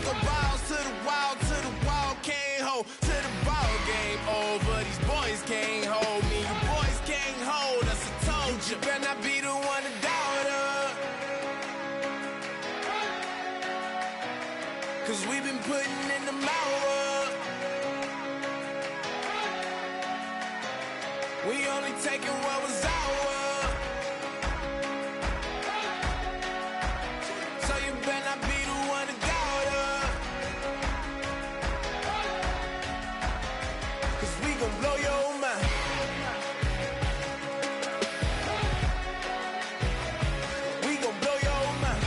go balls to the wall, can't hold. To the ball game over, these boys can't hold me. You boys can't hold us, I told you. You better not be the one to doubt us. Cause we've been putting in the hour. We only taking what was ours. So you better not be the one to doubt us. Cause we gon' blow your mind. We gon' blow your mind.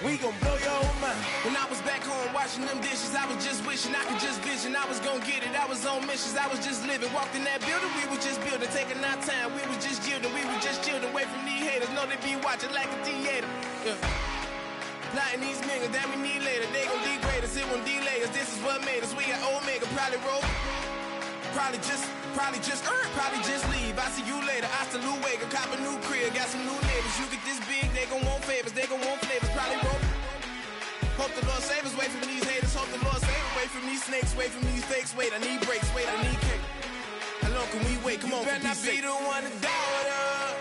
We gon' blow your mind. When I was back home washing them dishes, I was just wishing I could just vision. I was gon' get it, I was on missions, I was just living. Walked in that building, we was just building, taking our time. We was just yielding, we was just chilling. Away from these haters, know they be watching like a theater. Yeah. Plotting these niggas that we need later. They gon' degrade us, it won't delay us. This is what made us. We got Omega, probably roll. Probably just leave. I see you later. I salute Wake, cop a new crib, got some new neighbors. You get this big, they gon' want favors, they gon' want flavors. Probably roll. Hope the Lord save us, wait from these haters. Hope the Lord save us, wait from these snakes, wait from these fakes. Wait, I need breaks, wait, I need cake. How long can we wait? Come on, better not be the one to doubt us.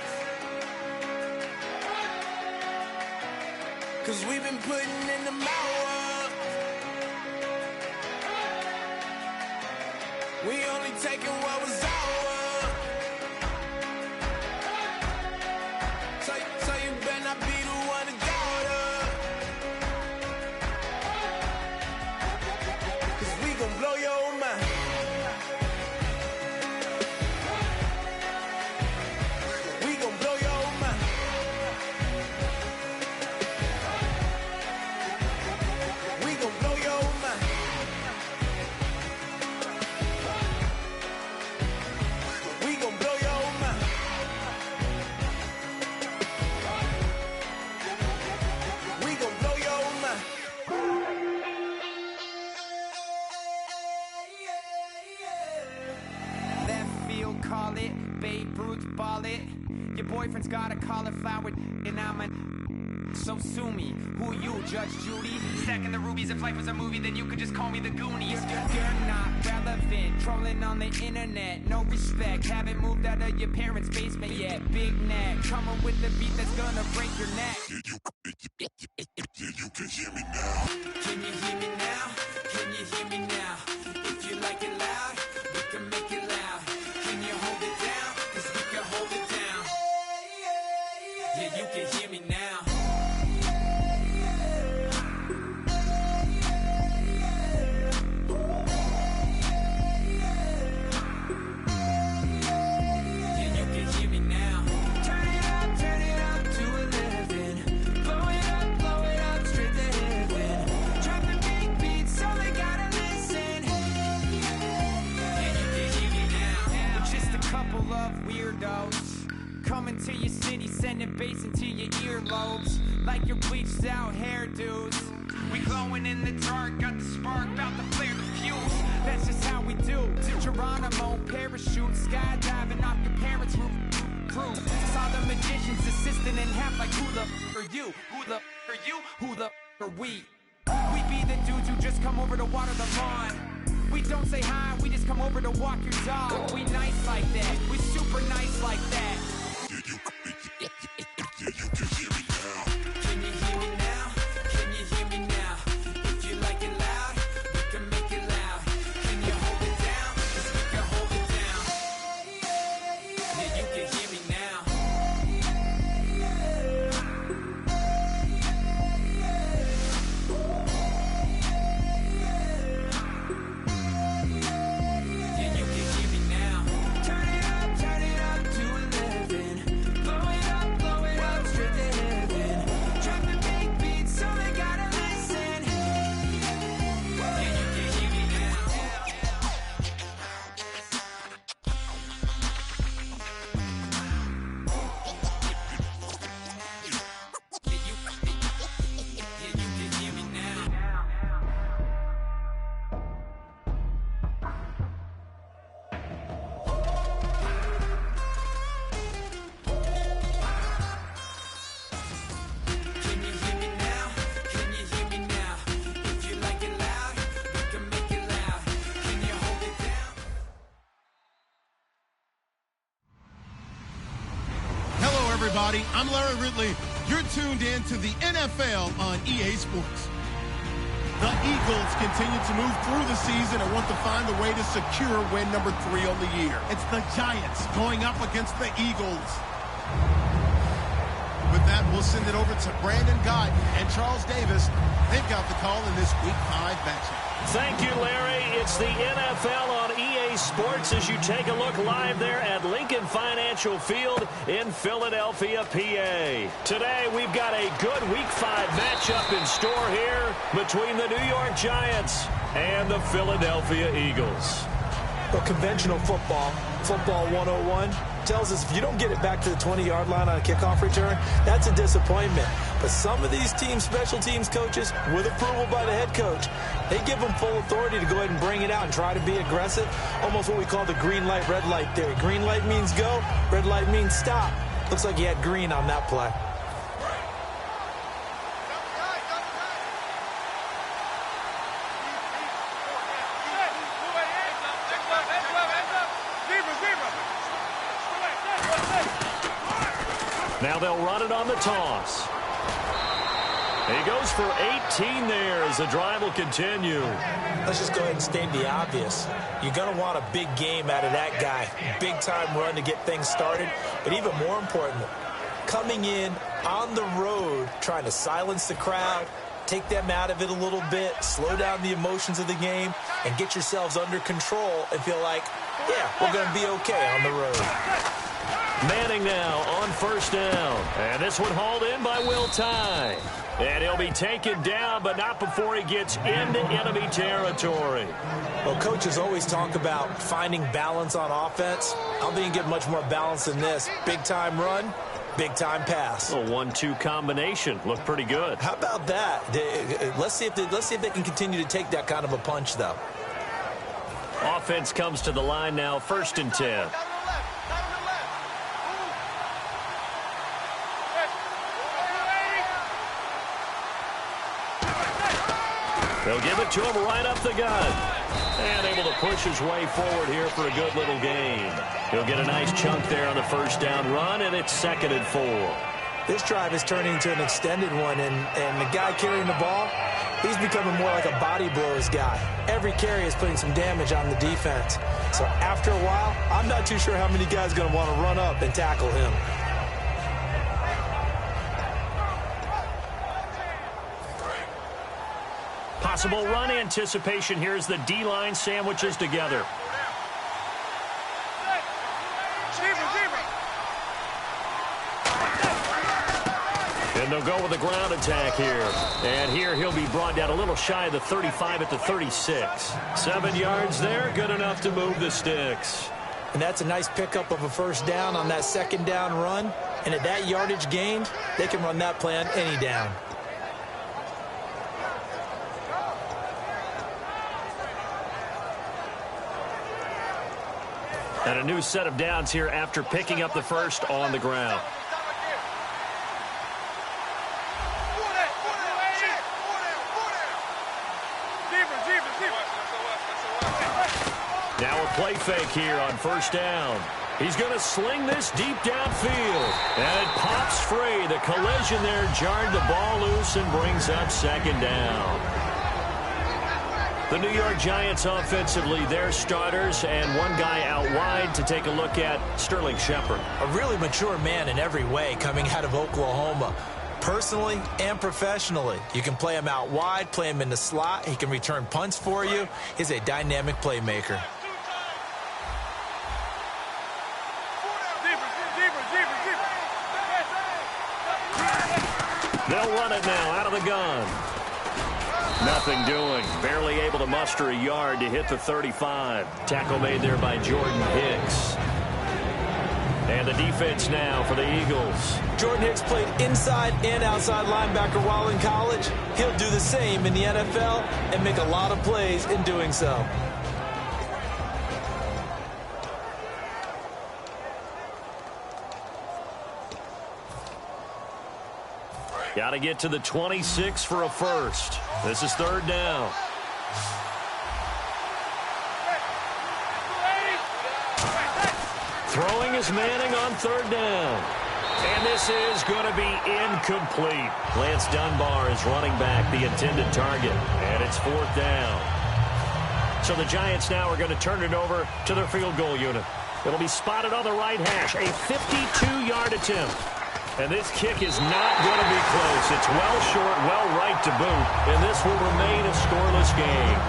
Cause we've been putting in the hour. We only taking what was ours. So you better not be the one to doubt us. Cause we gon' blow your mind. We gon' blow your mind. We gon' blow your mind. We gon' blow your mind. We gon' blow your mind. Left field, call it. Babe Ruth, ball it. Your boyfriend's got a cauliflower, and I'm a. So sue me. Who you, Judge Judy? Stacking the rubies. If life was a movie, then you could just call me the Goonies. You're not relevant. Trolling on the internet. No respect. Haven't moved out of your parents' basement yet. Big neck. Coming with the beat that's gonna break your neck. You can hear me now. Can you hear me now? Can you hear me now? If you like it loud, we can make it loud. Can you hold it down? Cause we can hold it down. Yeah, you can hear me now. Yeah, you can hear me now. Turn it up to 11. Blow it up, straight to heaven. Drop the big beats, so they gotta listen. Yeah, you can hear me now. We're just a couple of weirdos coming to your city, sending bass into your earlobes like your bleached out hairdos. We glowing in the dark, got the spark, bout to flare the fuse. That's just how we do. To Geronimo, parachute, skydiving off your parents' roof. Crew saw the magician's assistant in half like who the are you? Who the are you? Who the are we? We be the dudes who just come over to water the lawn. We don't say hi, we just come over to walk your dog. We nice like that, we super nice like that. You can hear me now. Can you hear me now? Can you hear me now? If you like it loud, we can make it loud. Can you hold it down? Cause we can hold it down. Yeah, you can hear me now. Yeah, you can hear me now. Turn it up to 11. Blow it up, straight to everybody. I'm Larry Ridley. You're tuned in to the NFL on EA Sports. The Eagles continue to move through the season and want to find a way to secure win number 3 on the year. It's the Giants going up against the Eagles. With that, we'll send it over to Brandon Guyton and Charles Davis. They've got the call in this Week 5 matchup. Thank you, Larry. It's the NFL on EA Sports as you take a look live there at Lincoln Financial Field in Philadelphia, PA. Today, we've got a good Week 5 matchup in store here between the New York Giants and the Philadelphia Eagles. Well, conventional football 101, tells us if you don't get it back to the 20-yard line on a kickoff return, that's a disappointment. But some of these teams, special teams coaches, with approval by the head coach, they give them full authority to go ahead and bring it out and try to be aggressive, almost what we call the green light, red light theory. Green light means go, red light means stop. Looks like he had green on that play. Now they'll run it on the toss. He goes for 18 there as the drive will continue. Let's just go ahead and state the obvious. You're going to want a big game out of that guy. Big-time run to get things started. But even more important, coming in on the road, trying to silence the crowd, take them out of it a little bit, slow down the emotions of the game, and get yourselves under control and feel like, yeah, we're going to be okay on the road. Manning now on first down. And this one hauled in by Will Tye. And he'll be taken down, but not before he gets into enemy territory. Well, coaches always talk about finding balance on offense. I don't think you can get much more balance than this. Big-time run, big-time pass. A 1-2 combination. Looked pretty good. How about that? Let's see if they can continue to take that kind of a punch, though. Offense comes to the line now, 1st and 10. They'll give it to him right up the gut. And able to push his way forward here for a good little gain. He'll get a nice chunk there on the first down run, and it's 2nd and 4. This drive is turning into an extended one, and the guy carrying the ball, he's becoming more like a body blows guy. Every carry is putting some damage on the defense. So after a while, I'm not too sure how many guys are going to want to run up and tackle him. Possible run anticipation here as the D-line sandwiches together. And they'll go with the ground attack here. And here he'll be brought down a little shy of the 35 at the 36. 7 yards there, good enough to move the sticks. And that's a nice pickup of a first down on that 2nd down run. And at that yardage gained, they can run that play on any down. And a new set of downs here after picking up the first on the ground. Now a play fake here on first down. He's going to sling this deep downfield. And it pops free. The collision there jarred the ball loose and brings up 2nd down. The New York Giants offensively, their starters, and one guy out wide to take a look at, Sterling Shepard. A really mature man in every way coming out of Oklahoma. Personally and professionally, you can play him out wide, play him in the slot. He can return punts for you. He's a dynamic playmaker. They'll run it now out of the gun. Nothing doing. Barely able to muster a yard to hit the 35. Tackle made there by Jordan Hicks. And the defense now for the Eagles. Jordan Hicks played inside and outside linebacker while in college. He'll do the same in the NFL and make a lot of plays in doing so. Got to get to the 26 for a first. This is 3rd down. Throwing is Manning on 3rd down. And this is going to be incomplete. Lance Dunbar is running back the intended target, and it's 4th down. So the Giants now are going to turn it over to their field goal unit. It'll be spotted on the right hash, a 52-yard attempt. And this kick is not going to be close. It's well short, well right to boot, and this will remain a scoreless game.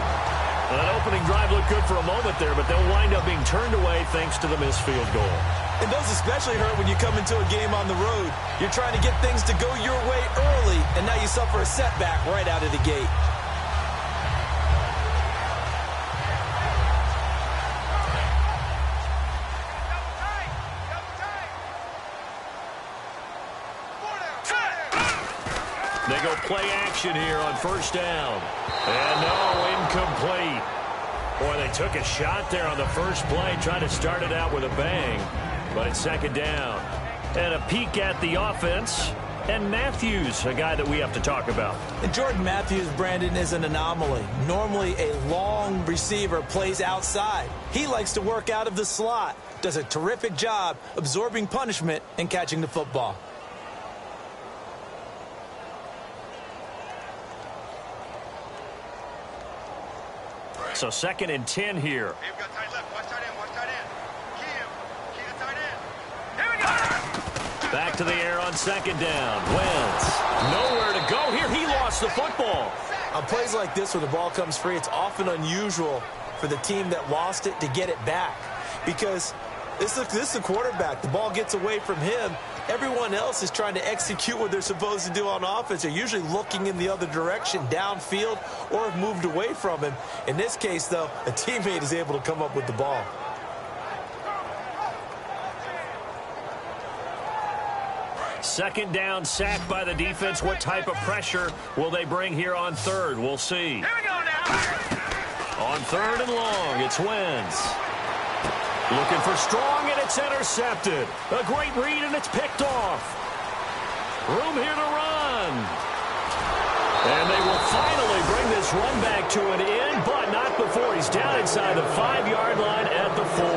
That opening drive looked good for a moment there, but they'll wind up being turned away thanks to the missed field goal. And those especially hurt when you come into a game on the road. You're trying to get things to go your way early, and now you suffer a setback right out of the gate. They go play action here on 1st down. And no, incomplete. Boy, they took a shot there on the first play, trying to start it out with a bang. But it's 2nd down. And a peek at the offense. And Matthews, a guy that we have to talk about. And Jordan Matthews, Brandon, is an anomaly. Normally, a long receiver plays outside. He likes to work out of the slot. Does a terrific job absorbing punishment and catching the football. So 2nd and 10 here. Hey, we've got tight left. Watch tight end. Watch tight end. Key to tight end. Here we go. Back to the air on 2nd down. Wentz. Nowhere to go here. He lost the football. On plays like this where the ball comes free, it's often unusual for the team that lost it to get it back. Because this is the quarterback. The ball gets away from him. Everyone else is trying to execute what they're supposed to do on offense. They're usually looking in the other direction, downfield, or have moved away from him. In this case, though, a teammate is able to come up with the ball. Second down, sacked by the defense. What type of pressure will they bring here on 3rd? We'll see. Here we go now. On 3rd and long, it's Wentz. Looking for strong, and it's intercepted. A great read, and it's picked off. Room here to run. And they will finally bring this run back to an end, but not before he's down inside the 5-yard line at the 4.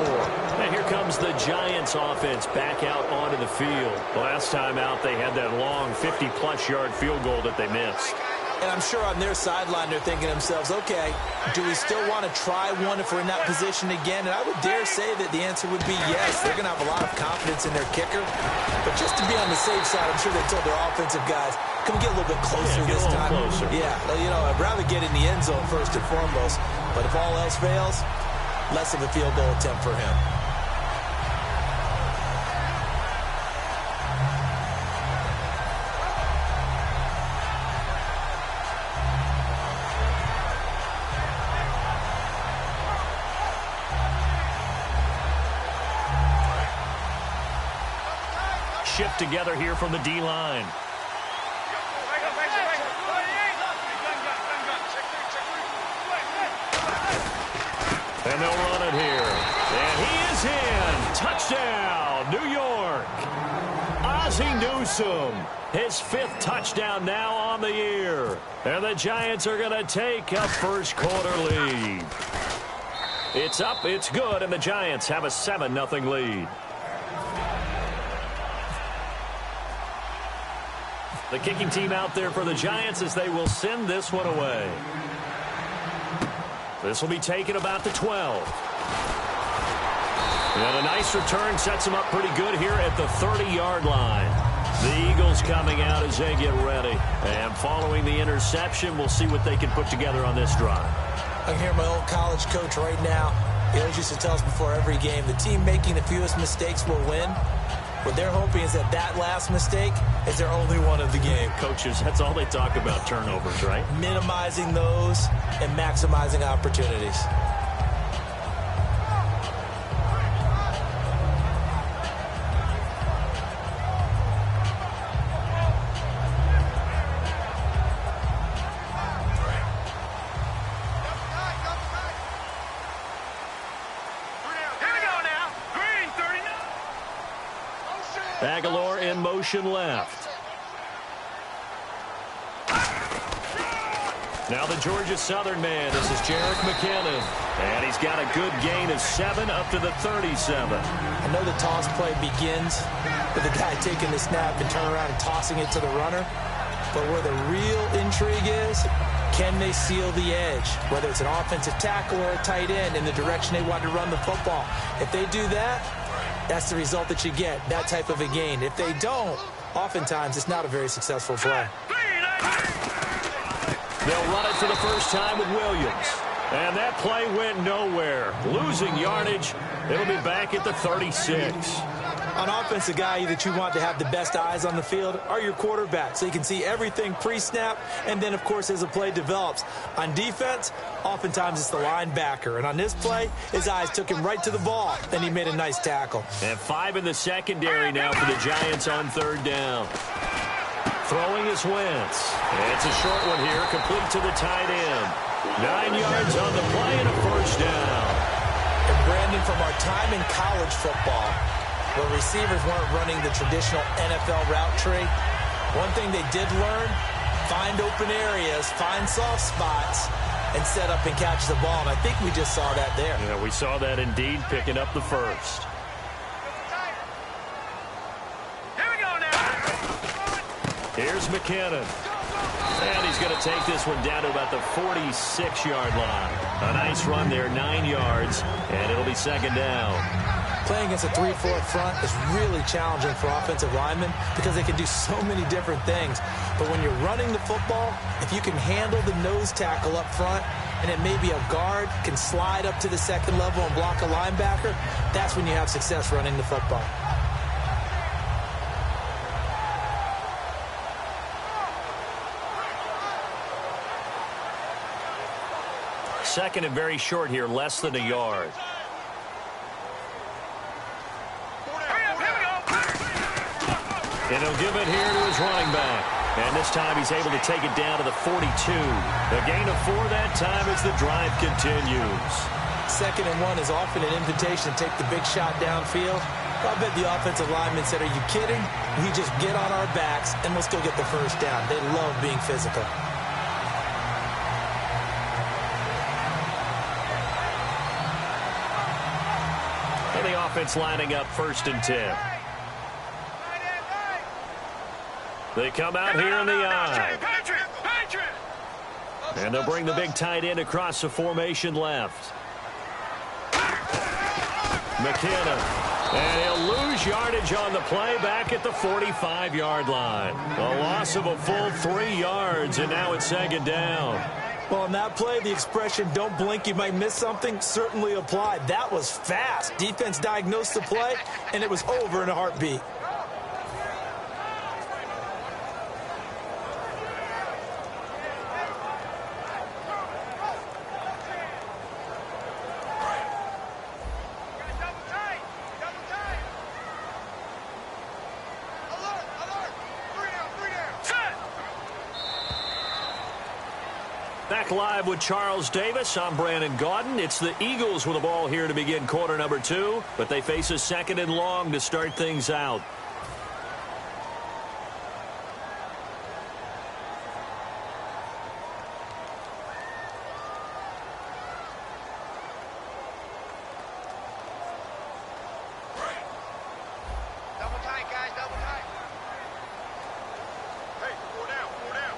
And here comes the Giants offense back out onto the field. Last time out, they had that long 50-plus yard field goal that they missed. And I'm sure on their sideline they're thinking to themselves, okay, do we still want to try one if we're in that position again? And I would dare say that the answer would be yes. They're going to have a lot of confidence in their kicker. But just to be on the safe side, I'm sure they told their offensive guys, come get a little bit closer this time. Closer. Yeah, you know, I'd rather get in the end zone first and foremost. But if all else fails, less of a field goal attempt for him. Shift together here from the D-line. And they'll run it here. And he is in. Touchdown, New York. Ozzie Newsome, his 5th touchdown now on the year. And the Giants are going to take a first quarter lead. It's up, it's good, and the Giants have a 7-0 lead. The kicking team out there for the Giants as they will send this one away. This will be taken about the 12. And a nice return sets them up pretty good here at the 30-yard line. The Eagles coming out as they get ready. And following the interception, we'll see what they can put together on this drive. I can hear my old college coach right now. He always used to tell us before every game, the team making the fewest mistakes will win. What they're hoping is that that last mistake is their only one of the game. Coaches, that's all they talk about, turnovers, right? Minimizing those and maximizing opportunities. Aguilar in motion left. Now the Georgia Southern man, this is Jerick McKinnon. And he's got a good gain of 7 up to the 37. I know the toss play begins with the guy taking the snap and turning around and tossing it to the runner. But where the real intrigue is, can they seal the edge? Whether it's an offensive tackle or a tight end in the direction they want to run the football. If they do that, that's the result that you get, that type of a gain. If they don't, oftentimes it's not a very successful play. They'll run it for the first time with Williams. And that play went nowhere. Losing yardage. It'll be back at the 36. On offense, the guy that you want to have the best eyes on the field are your quarterbacks, so you can see everything pre-snap, and then, of course, as the play develops. On defense, oftentimes it's the linebacker. And on this play, his eyes took him right to the ball, and he made a nice tackle. And 5 in the secondary now for the Giants on 3rd down. Throwing is Wentz. It's a short one here, complete to the tight end. 9 yards on the play and a first down. And Brandon, from our time in college football, where receivers weren't running the traditional NFL route tree, one thing they did learn, find open areas, find soft spots, and set up and catch the ball. And I think we just saw that there. Yeah, we saw that indeed, picking up the first. Here we go now. Here's McKinnon. And he's going to take this one down to about the 46-yard line. A nice run there, 9 yards, and it'll be 2nd down. Playing against a 3-4 front is really challenging for offensive linemen because they can do so many different things. But when you're running the football, if you can handle the nose tackle up front, and it may be a guard can slide up to the 2nd level and block a linebacker, that's when you have success running the football. Second and very short here, less than a yard. And he'll give it here to his running back. And this time he's able to take it down to the 42. A gain of 4 that time as the drive continues. 2nd and 1 is often an invitation to take the big shot downfield. I bet the offensive lineman said, "Are you kidding? We just get on our backs and let's go get the first down." They love being physical. And the offense lining up 1st and 10. They come out here in the eye. And they'll bring the big tight end across the formation left. McKinnon. And he'll lose yardage on the play back at the 45-yard line. A loss of a full 3 yards, and now it's 2nd down. Well, on that play, the expression, "don't blink, you might miss something," certainly applied. That was fast. Defense diagnosed the play, and it was over in a heartbeat. Back live with Charles Davis. I'm Brandon Gaudin. It's the Eagles with the ball here to begin quarter number 2, but they face a 2nd and long to start things out. Double tight, guys, double tight. Hey, 4 down, 4 down.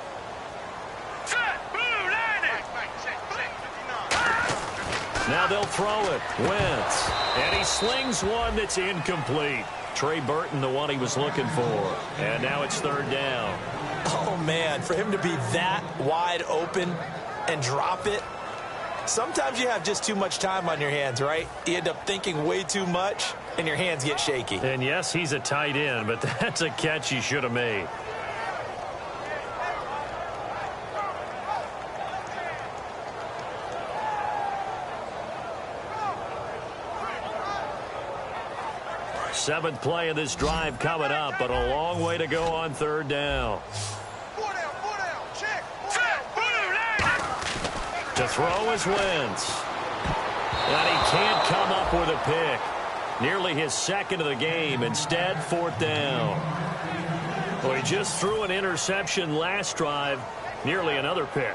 Now they'll throw it. Wentz. And he slings one that's incomplete. Trey Burton, the one he was looking for. And now it's 3rd down. Oh, man, for him to be that wide open and drop it. Sometimes you have just too much time on your hands, right? You end up thinking way too much, and your hands get shaky. And yes, he's a tight end, but that's a catch he should have made. Seventh play of this drive coming up, but a long way to go on 3rd down. 4 down, check. 4 down. To throw is Wentz. And he can't come up with a pick. Nearly his 2nd of the game. Instead, 4th down. Well, he just threw an interception last drive. Nearly another pick.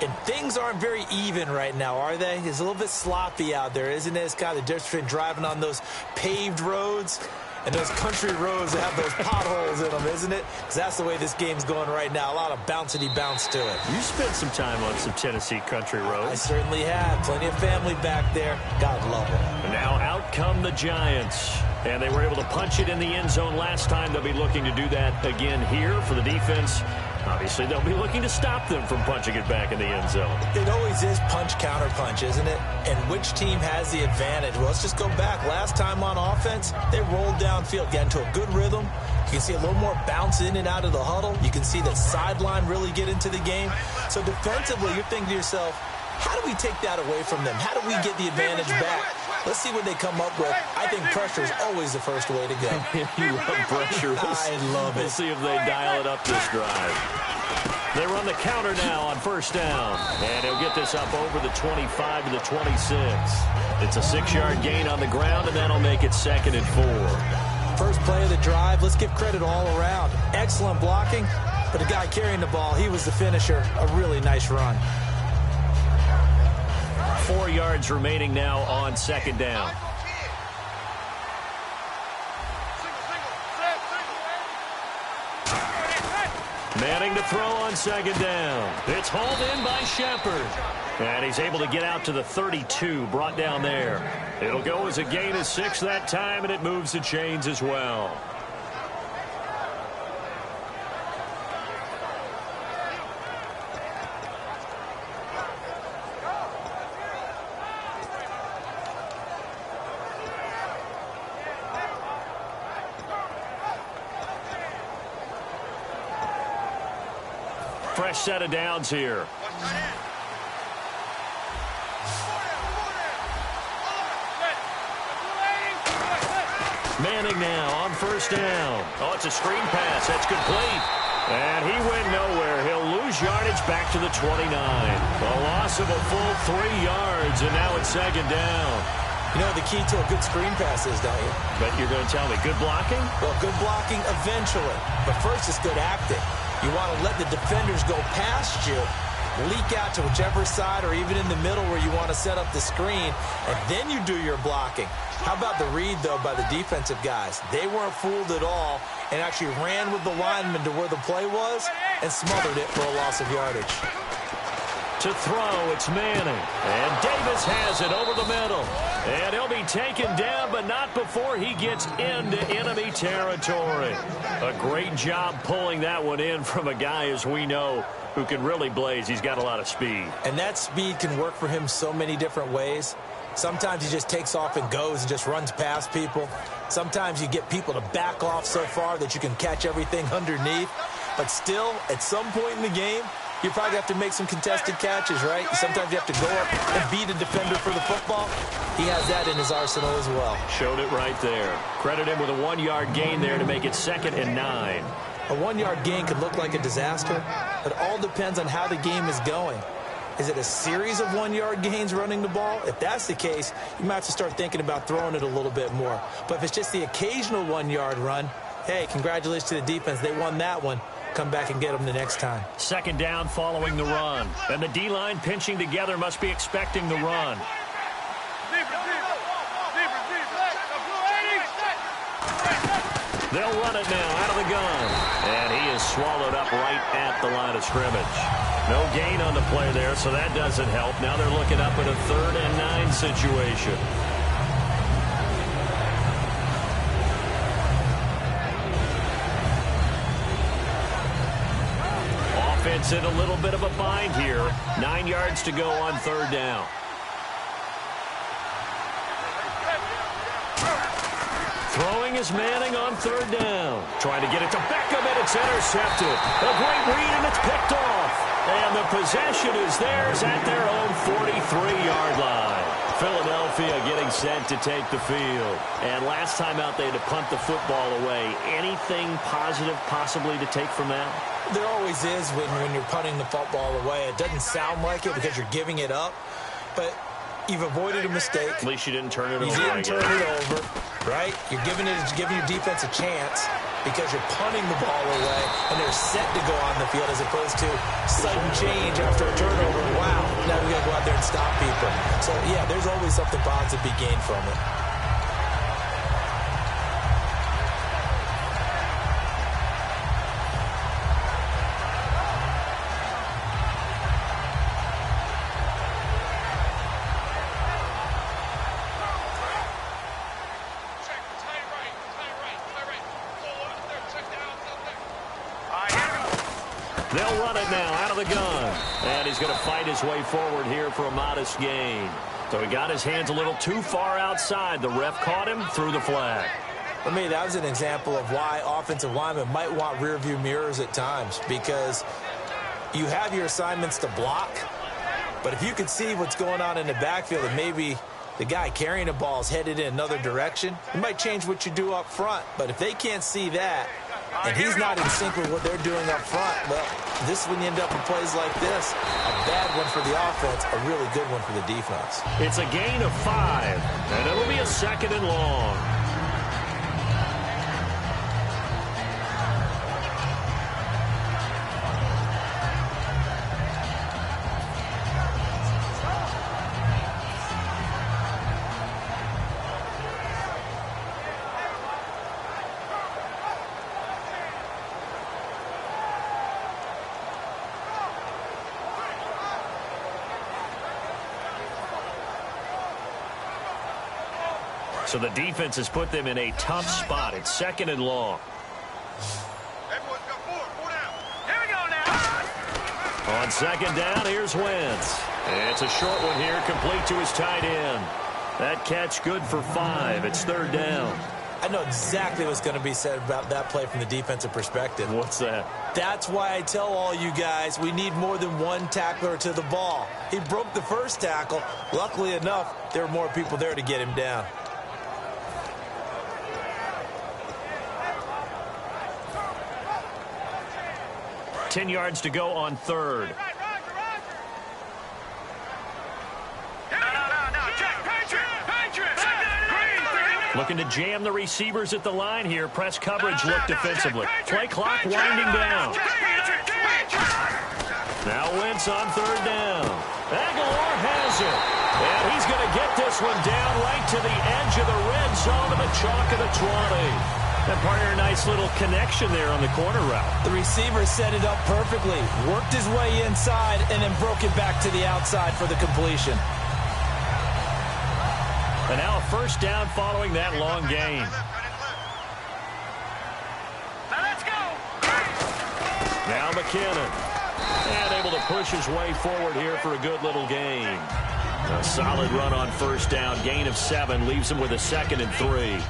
And things aren't very even right now, are they? It's a little bit sloppy out there, isn't it? It's kind of the difference between driving on those paved roads and those country roads that have those potholes in them, isn't it? Because that's the way this game's going right now. A lot of bouncy bounce to it. You spent some time on some Tennessee country roads. I certainly have. Plenty of family back there. God love them. And now out come the Giants. And they were able to punch it in the end zone last time. They'll be looking to do that again here for the defense. Obviously, they'll be looking to stop them from punching it back in the end zone. It always is punch-counter-punch, isn't it? And which team has the advantage? Well, let's just go back. Last time on offense, they rolled downfield, got into a good rhythm. You can see a little more bounce in and out of the huddle. You can see the sideline really get into the game. So defensively, you're thinking to yourself, how do we take that away from them? How do we get the advantage back? Let's see what they come up with. I think pressure is always the first way to go. You love pressure. I love it. We'll see if they dial it up this drive. They run the counter now on first down. And he'll get this up over the 25 to the 26. It's a 6-yard gain on the ground, and that'll make it 2nd and 4. First play of the drive, let's give credit all around. Excellent blocking, but the guy carrying the ball, he was the finisher. A really nice run. 4 yards remaining now on 2nd down. Manning to throw on 2nd down. It's hauled in by Shepard. And he's able to get out to the 32, brought down there. It'll go as a gain of 6 that time, and it moves the chains as well. Fresh set of downs here. Manning now on first down. Oh, it's a screen pass. That's complete. And he went nowhere. He'll lose yardage back to the 29. A loss of a full 3 yards, and now it's 2nd down. You know the key to a good screen pass is, don't you? But you're going to tell me, good blocking? Well, good blocking eventually. But first, it's good acting. You want to let the defenders go past you, leak out to whichever side or even in the middle where you want to set up the screen, and then you do your blocking. How about the read, though, by the defensive guys? They weren't fooled at all and actually ran with the lineman to where the play was and smothered it for a loss of yardage. To throw, it's Manning. And Davis has it over the middle. And he'll be taken down, but not before he gets into enemy territory. A great job pulling that one in from a guy, as we know, who can really blaze. He's got a lot of speed. And that speed can work for him so many different ways. Sometimes he just takes off and goes and just runs past people. Sometimes you get people to back off so far that you can catch everything underneath. But still, at some point in the game, you probably have to make some contested catches, right? Sometimes you have to go up and beat a defender for the football. He has that in his arsenal as well. Showed it right there. Credit him with a 1-yard gain there to make it 2nd and 9. A 1-yard gain could look like a disaster. It all depends on how the game is going. Is it a series of 1-yard gains running the ball? If that's the case, you might have to start thinking about throwing it a little bit more. But if it's just the occasional 1-yard run, hey, congratulations to the defense. They won that one. Come back and get them the next time. 2nd down following the run. And the D-line pinching together must be expecting the run. They'll run it now out of the gun. And he is swallowed up right at the line of scrimmage. No gain on the play there, so that doesn't help. Now they're looking up at a 3rd and 9 situation. Offense in a little bit of a bind here. 9 yards to go on 3rd down. Throwing is Manning on 3rd down. Trying to get it to Beckham, and it's intercepted. A great read, and it's picked off. And the possession is theirs at their own 43-yard line. Philadelphia getting set to take the field. And last time out, they had to punt the football away. Anything positive possibly to take from that? There always is when you're punting the football away. It doesn't sound like it because you're giving it up, but you've avoided a mistake. At least you didn't turn it over. You didn't turn it over, right? You're giving your defense a chance. because you're punting the ball away and they're set to go on the field as opposed to sudden change after a turnover. Wow, now we got to go out there and stop people. So, yeah, there's always something positive to be gained from it. They'll run it now out of the gun. And he's going to fight his way forward here for a modest gain. So he got his hands a little too far outside. The ref caught him, threw the flag. For me, that was an example of why offensive linemen might want rearview mirrors at times, because you have your assignments to block, but if you can see what's going on in the backfield and maybe the guy carrying the ball is headed in another direction, it might change what you do up front. But if they can't see that, and he's not in sync with what they're doing up front, well, this is when you end up with plays like this. A bad one for the offense, a really good one for the defense. It's a gain of 5, and it'll be a 2nd and long. So the defense has put them in a tough spot. It's 2nd and long. Everyone's got 4 down. Here we go now. On 2nd down, here's Wentz. It's a short one here, complete to his tight end. That catch good for 5. It's 3rd down. I know exactly what's going to be said about that play from the defensive perspective. What's that? That's why I tell all you guys we need more than one tackler to the ball. He broke the first tackle. Luckily enough, there were more people there to get him down. 10 yards to go on 3rd. Looking to jam the receivers at the line here. Press coverage look defensively. Play clock winding down. Now Wentz on 3rd down. Aguilar has it. And he's going to get this one down right to the edge of the red zone of the chalk of the 20. And part of a nice little connection there on the corner route. The receiver set it up perfectly, worked his way inside, and then broke it back to the outside for the completion. And now a 1st down following that long gain. Now let's go. Now McKinnon. And able to push his way forward here for a good little gain. A solid run on 1st down. Gain of 7 leaves him with a 2nd and 3.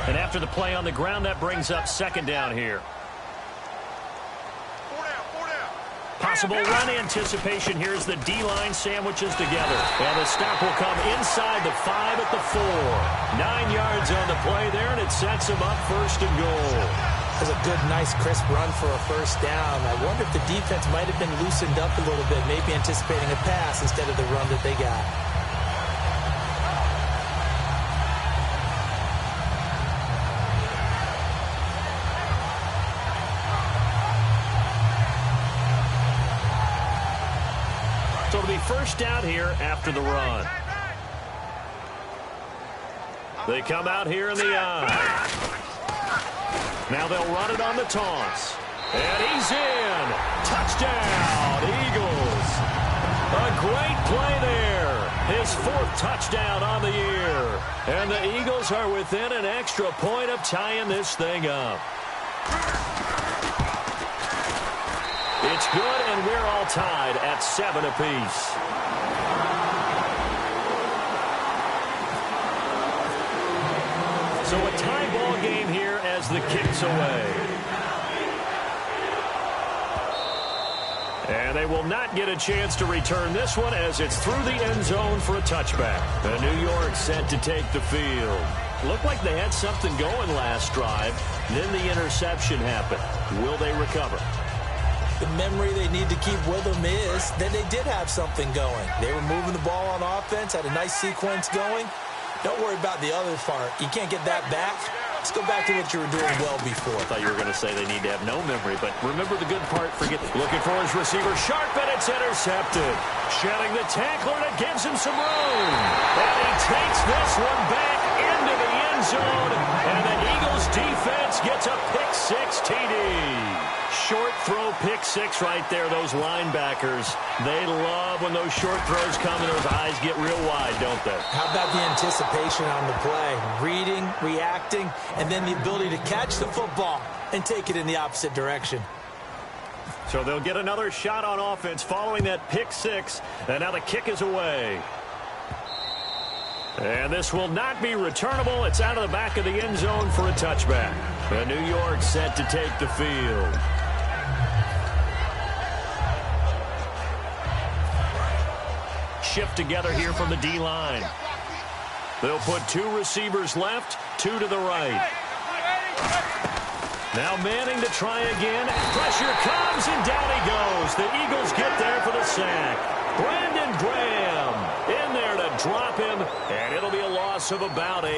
And after the play on the ground, that brings up 2nd down here. 4 down. Possible run anticipation here as the D-line sandwiches together. And the stop will come inside the 5 at the 4. 9 yards on the play there, and it sets him up 1st and goal. There's a good, nice, crisp run for a 1st down. I wonder if the defense might have been loosened up a little bit, maybe anticipating a pass instead of the run that they got. So it'll be 1st down here after the run. They come out here in the eye. Now they'll run it on the taunts. And he's in. Touchdown, Eagles. A great play there. His 4th touchdown on the year. And the Eagles are within an extra point of tying this thing up. It's good, and we're all tied at 7 apiece. So a tie ball game here as the kick's away. And they will not get a chance to return this one as it's through the end zone for a touchback. And New York set to take the field. Looked like they had something going last drive. Then the interception happened. Will they recover? The memory they need to keep with them is that they did have something going. They were moving the ball on offense, had a nice sequence going. Don't worry about the other part. You can't get that back. Let's go back to what you were doing well before. I thought you were going to say they need to have no memory, but remember the good part. Forget looking for his receiver. Sharp, and it's intercepted. Shedding the tackler, and it gives him some room. And he takes this one back into the end zone, and the Eagles defense gets a pick-6 TD. Short throw pick-6 right there. Those linebackers, they love when those short throws come and those eyes get real wide, don't they? How about the anticipation on the play? Reading, reacting, and then the ability to catch the football and take it in the opposite direction. So they'll get another shot on offense following that pick-6, and now the kick is away. And this will not be returnable. It's out of the back of the end zone for a touchback. And New York set to take the field. Shift together here from the D-line. They'll put 2 receivers left, 2 to the right. Now Manning to try again. Pressure comes, and down he goes. The Eagles get there for the sack. Brandon Graham in there to drop him, and it'll be a loss of about 8.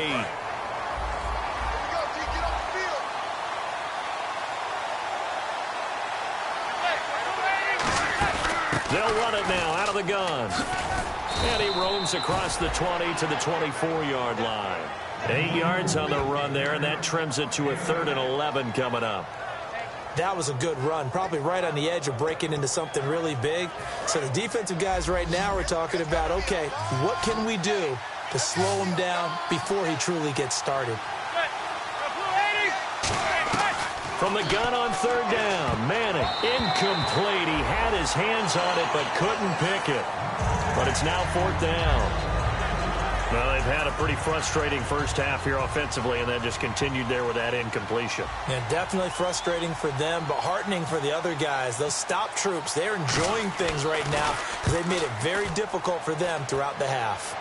They'll run it now out of the gun. And he roams across the 20 to the 24-yard line. 8 yards on the run there, and that trims it to a 3rd and 11 coming up. That was a good run, probably right on the edge of breaking into something really big. So the defensive guys right now are talking about, okay, what can we do to slow him down before he truly gets started? From the gun on 3rd down, Manning, incomplete. He had his hands on it but couldn't pick it. But it's now 4th down. Well, they've had a pretty frustrating first half here offensively, and then just continued there with that incompletion. Yeah, definitely frustrating for them, but heartening for the other guys. Those stop troops, they're enjoying things right now because they've made it very difficult for them throughout the half.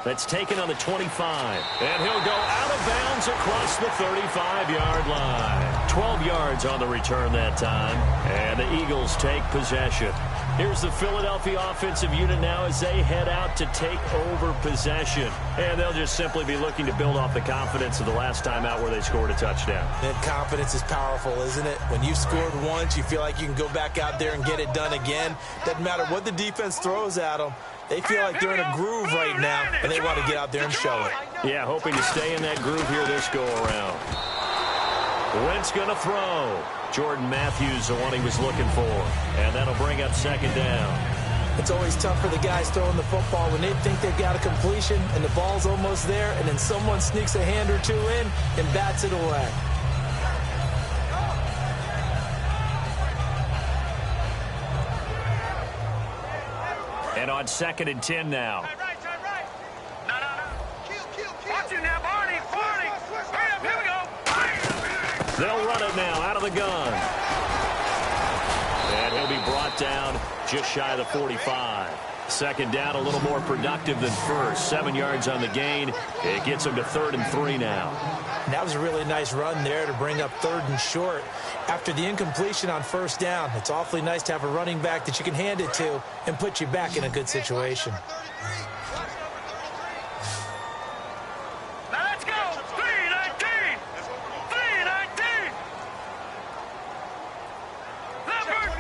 That's taken on the 25, and he'll go out of bounds across the 35-yard line. 12 yards on the return that time, and the Eagles take possession. Here's the Philadelphia offensive unit now as they head out to take over possession. And they'll just simply be looking to build off the confidence of the last time out where they scored a touchdown. That confidence is powerful, isn't it? When you've scored once, you feel like you can go back out there and get it done again. Doesn't matter what the defense throws at them. They feel like they're in a groove right now, and they want to get out there and show it. Yeah, hoping to stay in that groove here this go-around. Wentz going to throw. Jordan Matthews, the one he was looking for. And that'll bring up 2nd down. It's always tough for the guys throwing the football when they think they've got a completion and the ball's almost there, and then someone sneaks a hand or 2 in and bats it away. And on 2nd and 10 now. Watch you now, Barney. Hurry up, here we go. They'll run it now out of the gun. And he'll be brought down just shy of the 45. 2nd down, a little more productive than first. 7 yards on the gain. It gets him to 3rd and 3 now. And that was a really nice run there to bring up 3rd and short. After the incompletion on 1st down, it's awfully nice to have a running back that you can hand it to and put you back in a good situation. Now let's go. 3-19. 3-19. Leopard.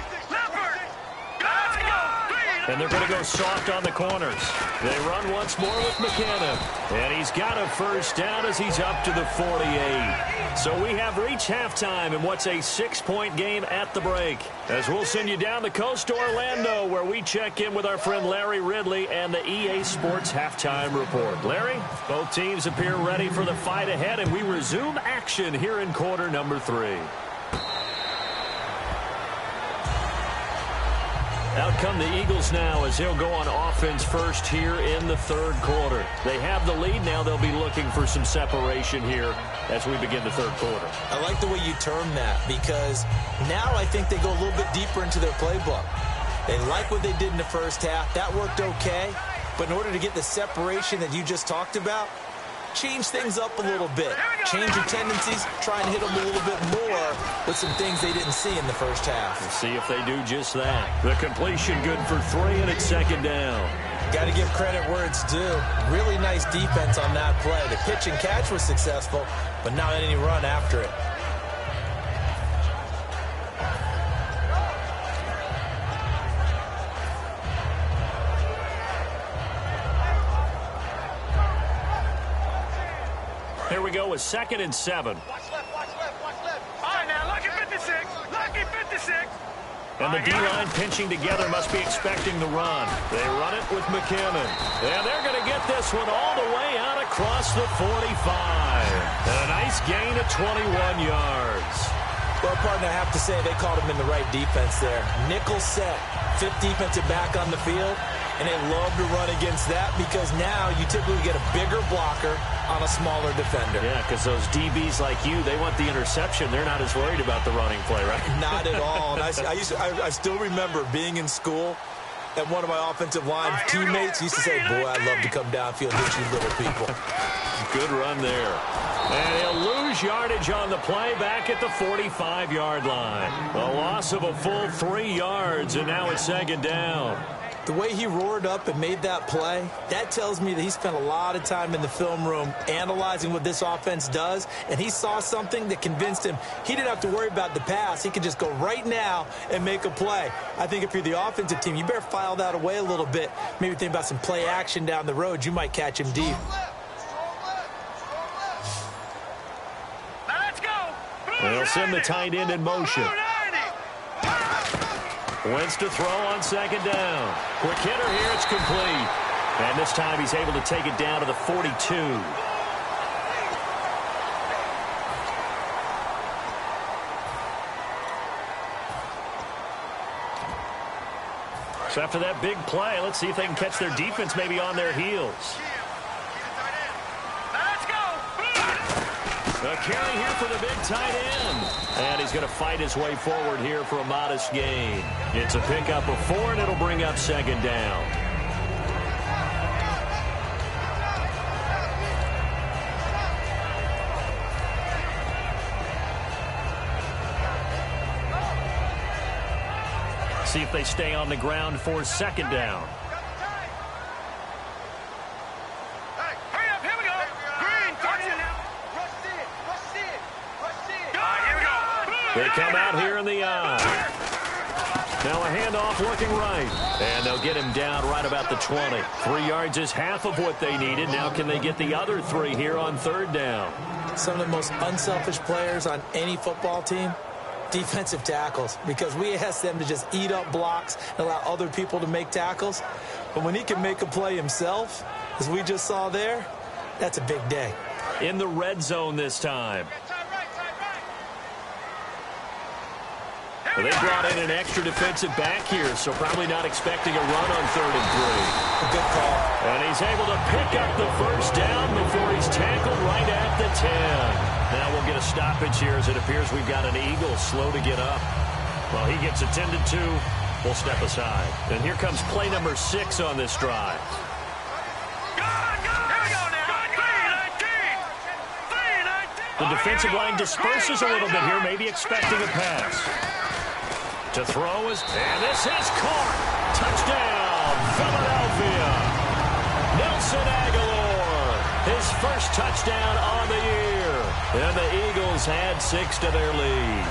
Let's go. And they're going to go soft on the corners. They run once more with McKinnon. And he's got a 1st down as he's up to the 48. So we have reached halftime in what's a 6-point game at the break. As we'll send you down the coast to Orlando, where we check in with our friend Larry Ridley and the EA Sports Halftime Report. Larry, both teams appear ready for the fight ahead, and we resume action here in quarter number 3. Out come the Eagles now as they'll go on offense first here in the 3rd quarter. They have the lead. Now they'll be looking for some separation here as we begin the 3rd quarter. I like the way you term that because now I think they go a little bit deeper into their playbook. They like what they did in the 1st half. That worked okay. But in order to get the separation that you just talked about, change things up a little bit. Change your tendencies, try and hit them a little bit more with some things they didn't see in the first half. We'll see if they do just that. The completion good for 3, and it's second down. Got to give credit where it's due. Really nice defense on that play. The pitch and catch was successful, but not any run after it. Here we go with 2nd and 7. Watch left, watch left, watch left. All right, now, lucky 56. Lucky 56. And the D-line pinching together must be expecting the run. They run it with McKinnon. And they're going to get this one all the way out across the 45. And a nice gain of 21 yards. Well, partner, I have to say they called him in the right defense there. Nickel set, 5th defensive back on the field. And they love to run against that because now you typically get a bigger blocker on a smaller defender. Yeah, because those DBs like you, they want the interception. They're not as worried about the running play, right? Not at all. And I still remember being in school, and one of my offensive line teammates used to say, boy, I'd love to come downfield and hit you little people. Good run there. And he'll lose yardage on the play back at the 45-yard line. A loss of a full 3 yards, and now it's second down. The way he roared up and made that play, that tells me that he spent a lot of time in the film room analyzing what this offense does, and he saw something that convinced him he didn't have to worry about the pass. He could just go right now and make a play. I think if you're the offensive team, you better file that away a little bit. Maybe think about some play action down the road. You might catch him deep. Now let's go. They'll send the tight end in motion. Wentz to throw on second down. Quick hitter here, it's complete. And this time he's able to take it down to the 42. So after that big play, let's see if they can catch their defense maybe on their heels. A carry here for the big tight end. And he's going to fight his way forward here for a modest gain. It's a pickup of 4, and it'll bring up second down. See if they stay on the ground for second down. They come out here in the eye. Now a handoff looking right. And they'll get him down right about the 20. 3 yards is half of what they needed. Now can they get the other 3 here on third down? Some of the most unselfish players on any football team, defensive tackles, because we ask them to just eat up blocks and allow other people to make tackles. But when he can make a play himself, as we just saw there, that's a big day. In the red zone this time. Well, they brought in an extra defensive back here, so probably not expecting a run on 3rd and 3. A good call. And he's able to pick up the first down before he's tackled right at the 10. Now we'll get a stoppage here as it appears we've got an Eagle slow to get up. Well, he gets attended to. We'll step aside. And here comes play number 6 on this drive. The defensive line disperses a little bit here, maybe expecting a pass. To throw is, and this is caught. Touchdown, Philadelphia. Nelson Aguilar, his first touchdown on the year. And the Eagles had 6 to their lead.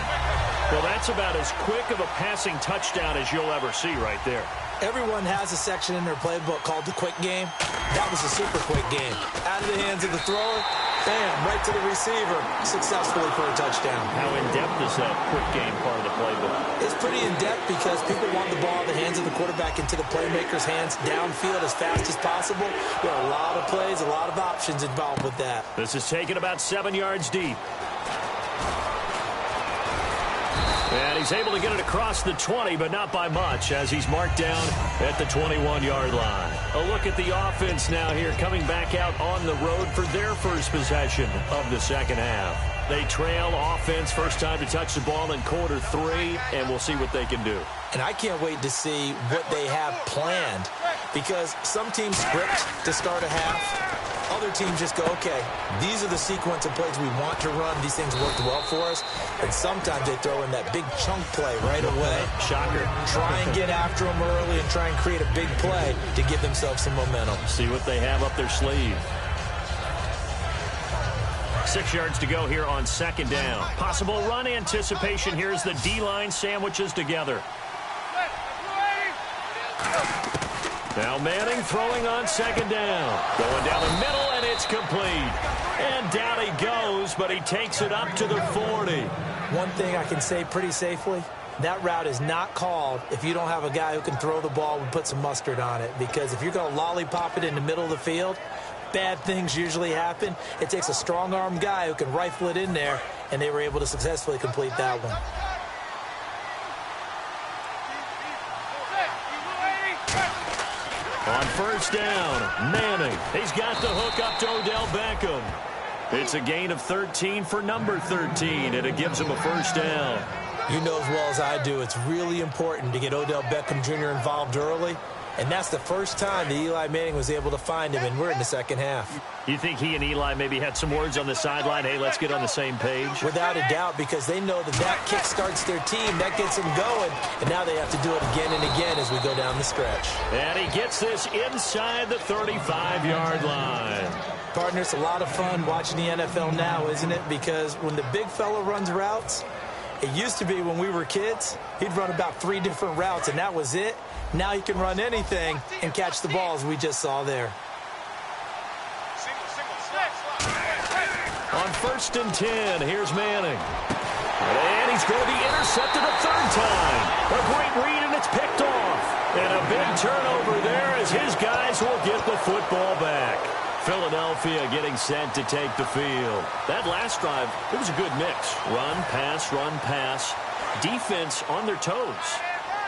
Well, that's about as quick of a passing touchdown as you'll ever see right there. Everyone has a section in their playbook called the quick game. That was a super quick game. Out of the hands of the thrower, bam, right to the receiver, successfully for a touchdown. How in-depth is that quick game part of the playbook? It's pretty in-depth because people want the ball in the hands of the quarterback into the playmaker's hands downfield as fast as possible. There are a lot of plays, a lot of options involved with that. This is taken about 7 yards deep. And he's able to get it across the 20, but not by much, as he's marked down at the 21-yard line. A look at the offense now here, coming back out on the road for their first possession of the second half. They trail offense, first time to touch the ball in quarter 3, and we'll see what they can do. And I can't wait to see what they have planned, because some teams script to start a half. other teams just go, okay, these are the sequence of plays we want to run. These things worked well for us. And sometimes they throw in that big chunk play right away. Shocker. Try and get after them early and try and create a big play to give themselves some momentum. See what they have up their sleeve. 6 yards to go here on second down. Possible run anticipation here as the D-line sandwiches together. Now Manning throwing on second down. Going down the middle, and it's complete. And down he goes, but he takes it up to the 40. One thing I can say pretty safely, that route is not called if you don't have a guy who can throw the ball and put some mustard on it. Because if you're going to lollipop it in the middle of the field, bad things usually happen. It takes a strong-arm guy who can rifle it in there, and they were able to successfully complete that one. On first down, Manning. He's got the hook up to Odell Beckham. It's a gain of 13 for number 13, and it gives him a first down. You know as well as I do, it's really important to get Odell Beckham Jr. involved early. And that's the first time that Eli Manning was able to find him, and we're in the second half. You think he and Eli maybe had some words on the sideline, hey, let's get on the same page? Without a doubt, because they know that that kick starts their team, that gets them going, and now they have to do it again and again as we go down the stretch. And he gets this inside the 35-yard line. Partner, it's a lot of fun watching the NFL now, isn't it? Because when the big fella runs routes, it used to be when we were kids, he'd run about 3 different routes, and that was it. Now he can run anything and catch the balls we just saw there. On first and 10, here's Manning. And he's going to be intercepted a third time. A great read, and it's picked off. And a big turnover there as his guys will get the football back. Philadelphia getting set to take the field. That last drive, it was a good mix. Run, pass, defense on their toes.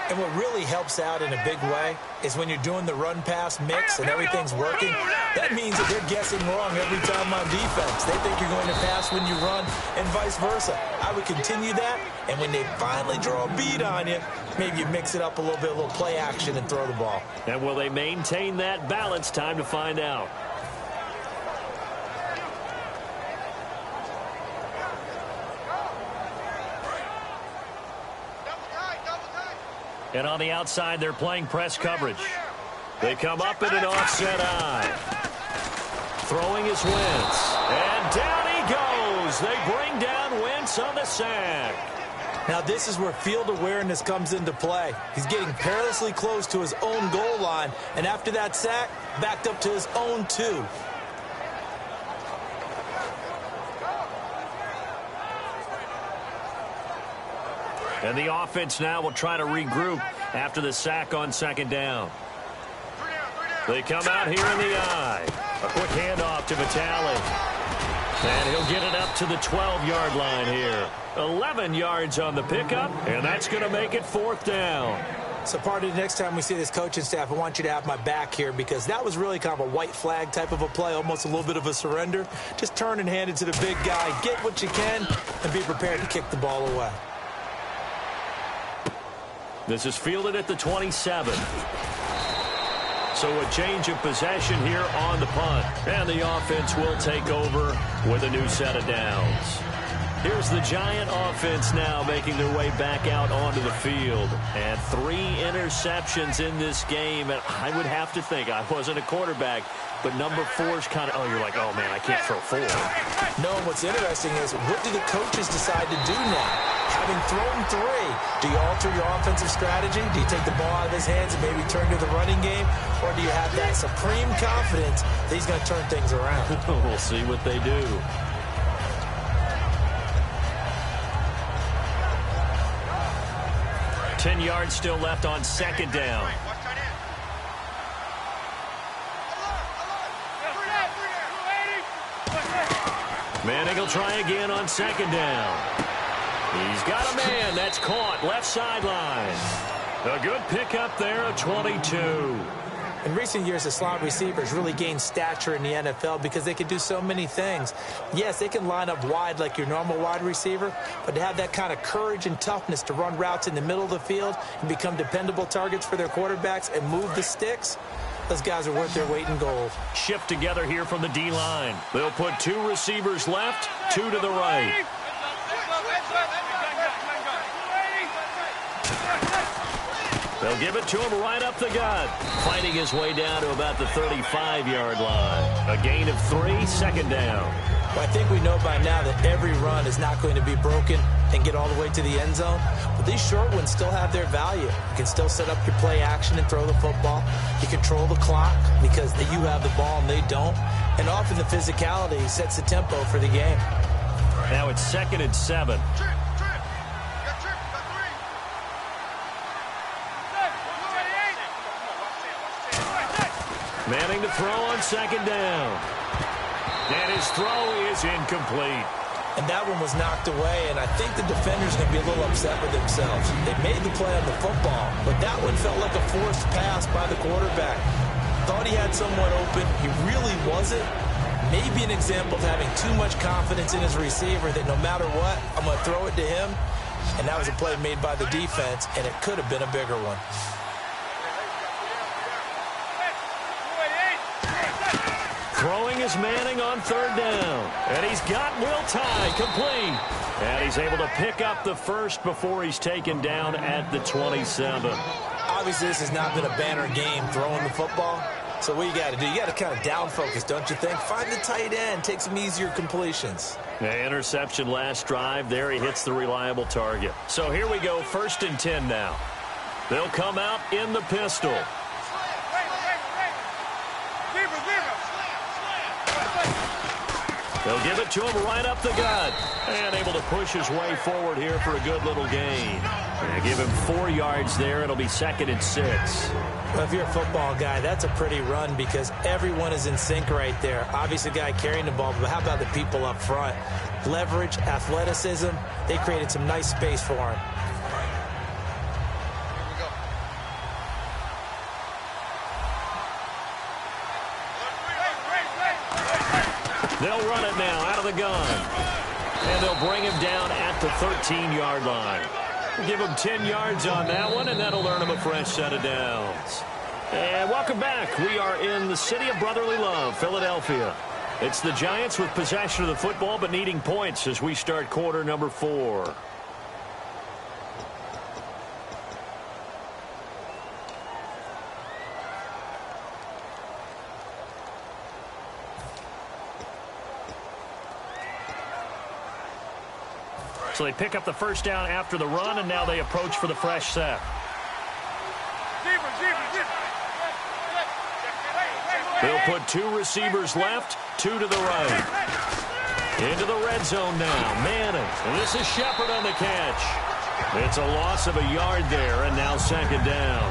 And what really helps out in a big way is when you're doing the run-pass mix and everything's working, that means that they're guessing wrong every time on defense. They think you're going to pass when you run and vice versa. I would continue that, and when they finally draw a bead on you, maybe you mix it up a little bit, a little play action, and throw the ball. And will they maintain that balance? Time to find out. And on the outside, they're playing press coverage. They come up in an offset eye. Throwing is Wentz. And down he goes. They bring down Wentz on the sack. Now this is where field awareness comes into play. He's getting perilously close to his own goal line. And after that sack, backed up to his own 2. And the offense now will try to regroup after the sack on second down. They come out here in the eye. A quick handoff to Vitale. And he'll get it up to the 12-yard line here. 11 yards on the pickup, and that's going to make it fourth down. So part of the next time we see this coaching staff, I want you to have my back here because that was really kind of a white flag type of a play, almost a little bit of a surrender. Just turn and hand it to the big guy, get what you can, and be prepared to kick the ball away. This is fielded at the 27. So a change of possession here on the punt. And the offense will take over with a new set of downs. Here's the Giant offense now making their way back out onto the field. And 3 interceptions in this game. And I would have to think, I wasn't a quarterback, but number 4's kind of, oh, you're like, oh, man, I can't throw 4. No, what's interesting is what do the coaches decide to do now? Having thrown 3, do you alter your offensive strategy? Do you take the ball out of his hands and maybe turn to the running game? Or do you have that supreme confidence that he's going to turn things around? We'll see what they do. Ten yards still left on second down. Manning will try again on second down. He's got a man. That's caught. Left sideline. A good pickup there, a 22. In recent years, the slot receivers really gained stature in the NFL because they can do so many things. Yes, they can line up wide like your normal wide receiver, but to have that kind of courage and toughness to run routes in the middle of the field and become dependable targets for their quarterbacks and move the sticks, Those guys are worth their weight in gold. Shift together here from the D-line. They'll put 2 receivers left, 2 to the right. They'll give it to him right up the gut. Fighting his way down to about the 35-yard line. A gain of 3, second down. Well, I think we know by now that every run is not going to be broken and get all the way to the end zone. But these short ones still have their value. You can still set up your play action and throw the football. You control the clock because you have the ball and they don't. And often the physicality sets the tempo for the game. Now it's 2nd and 7. Manning to throw on 2nd down. And his throw is incomplete. And that one was knocked away, and I think the defender's going to be a little upset with themselves. They made the play on the football, but that one felt like a forced pass by the quarterback. Thought he had someone open. He really wasn't. Maybe an example of having too much confidence in his receiver that no matter what, I'm going to throw it to him. And that was a play made by the defense, and it could have been a bigger one. Throwing is Manning on 3rd down. And he's got Will Tye complete. And he's able to pick up the first before he's taken down at the 27. Obviously, this has not been a banner game throwing the football. So what you got to do, you got to kind of down focus, don't you think? Find the tight end, take some easier completions. The interception last drive. There he hits the reliable target. So here we go, 1st and 10 now. They'll come out in the pistol. They'll give it to him right up the gut. And able to push his way forward here for a good little gain. They give him 4 yards there. It'll be 2nd and 6. Well, if you're a football guy, that's a pretty run because everyone is in sync right there. Obviously, the guy carrying the ball, but how about the people up front? Leverage, athleticism, they created some nice space for him. They'll run it now out of the gun. And they'll bring him down at the 13-yard line. Give him 10 yards on that one, and that'll earn him a fresh set of downs. And welcome back. We are in the city of brotherly love, Philadelphia. It's the Giants with possession of the football, but needing points as we start quarter number 4. So they pick up the first down after the run, and now they approach for the fresh set. They'll put 2 receivers left, 2 to the right. Into the red zone now. Manning. And this is Shepard on the catch. It's a loss of a yard there, and now 2nd down.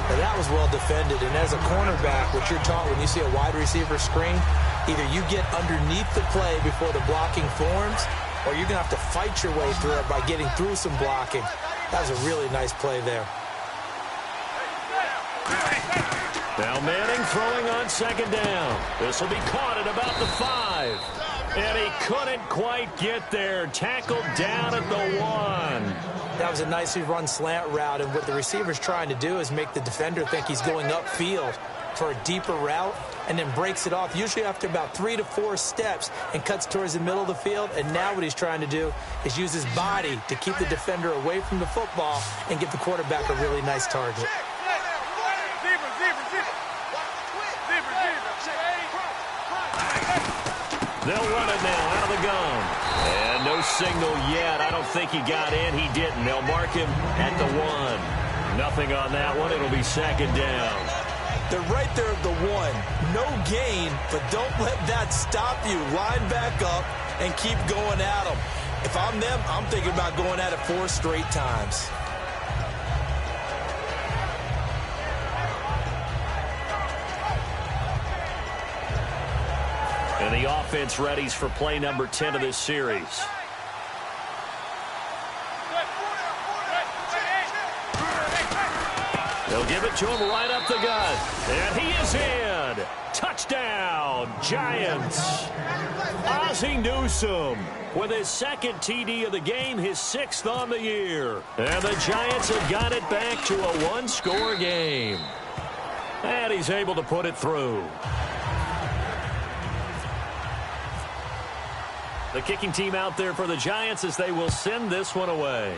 Well, that was well defended, and as a cornerback, what you're taught when you see a wide receiver screen, either you get underneath the play before the blocking forms, or you're going to have to fight your way through it by getting through some blocking. That was a really nice play there. Now Manning throwing on 2nd down. This will be caught at about the 5. And he couldn't quite get there. Tackled down at the 1. That was a nicely run slant route, and what the receiver's trying to do is make the defender think he's going upfield for a deeper route, and then breaks it off, usually after about 3 to 4 steps, and cuts towards the middle of the field. And now what he's trying to do is use his body to keep the defender away from the football and give the quarterback a really nice target. They'll run it now out of the gun. And no signal yet. I don't think he got in. He didn't. They'll mark him at the 1. Nothing on that one. It'll be 2nd down. They're right there at the 1. No gain, but don't let that stop you. Line back up and keep going at them. If I'm them, I'm thinking about going at it 4 straight times. And the offense readies for play number 10 of this series. They'll give it to him right up the gut. And he is in. Touchdown, Giants. Ozzie Newsome with his 2nd TD of the game, his 6th on the year. And the Giants have got it back to a 1-score game. And he's able to put it through. The kicking team out there for the Giants as they will send this one away.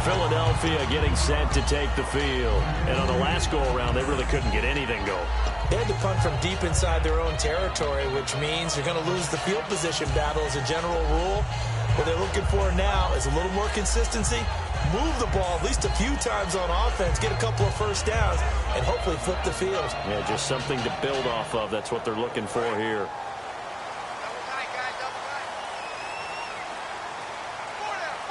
Philadelphia getting set to take the field. And on the last go-around, they really couldn't get anything going. They had to punt from deep inside their own territory, which means you're going to lose the field position battle as a general rule. What they're looking for now is a little more consistency, move the ball at least a few times on offense, get a couple of first downs, and hopefully flip the field. Yeah, just something to build off of. That's what they're looking for here.